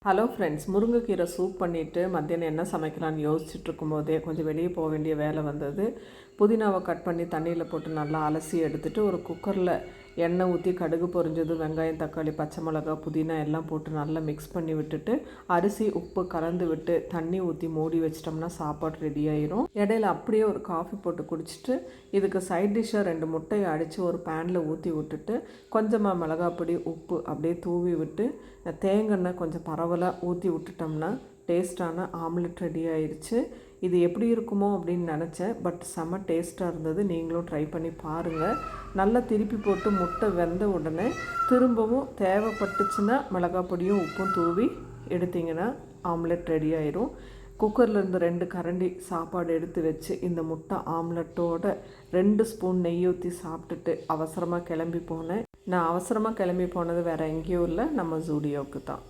Hello friends, முருங்கைக்கீரை soup பண்ணிவிட்டு மத்தியானம் என்ன சமைக்கலான்னு யோசிச்சுட்டு இருக்கும்போதே கொஞ்சம் வெளியே போக வேண்டிய வேலை வந்தது. புதினாவை கட் பண்ணி தண்ணியில் போட்டு நல்லா அலசி எடுத்துகிட்டு ஒரு குக்கரில் எண்ணெய் ஊற்றி கடுகு பொரிஞ்சது, வெங்காயம், தக்காளி, பச்சை மிளகா, புதினா எல்லாம் போட்டு நல்லா மிக்ஸ் பண்ணி விட்டுட்டு அரிசி உப்பு கலந்து விட்டு தண்ணி ஊற்றி மூடி வச்சிட்டோம்னா சாப்பாடு ரெடி ஆயிரும். இடையில அப்படியே ஒரு காஃபி போட்டு குடிச்சிட்டு இதுக்கு சைட் டிஷ்ஷாக 2 முட்டையை அடித்து ஒரு பேனில் ஊற்றி விட்டுட்டு கொஞ்சமாக மிளகாப்பொடி உப்பு அப்படியே தூவி விட்டு தேங்காய் கொஞ்சம் பரவலாக ஊற்றி விட்டுட்டோம்னா டேஸ்ட்டான ஆம்லெட் ரெடி ஆயிடுச்சு. இது எப்படி இருக்குமோ அப்படின்னு நினச்சேன், பட் செம்ம டேஸ்ட்டாக இருந்தது. நீங்களும் ட்ரை பண்ணி பாருங்கள். நல்லா திருப்பி போட்டு முட்டை வெந்த உடனே திரும்பவும் தேவைப்பட்டுச்சுன்னா மிளகாய் பொடியும் உப்பும் தூவி எடுத்திங்கன்னா ஆம்லெட் ரெடி ஆயிரும். குக்கர்லேருந்து 2 கரண்டி சாப்பாடு எடுத்து வச்சு இந்த முட்டை ஆம்லெட்டோட 2 ஸ்பூன் நெய் ஊற்றி சாப்பிட்டுட்டு அவசரமாக கிளம்பி போனேன். நான் அவசரமாக கிளம்பி போனது வேறு எங்கேயும் இல்லை, நம்ம ஜூடியோவுக்கு தான்.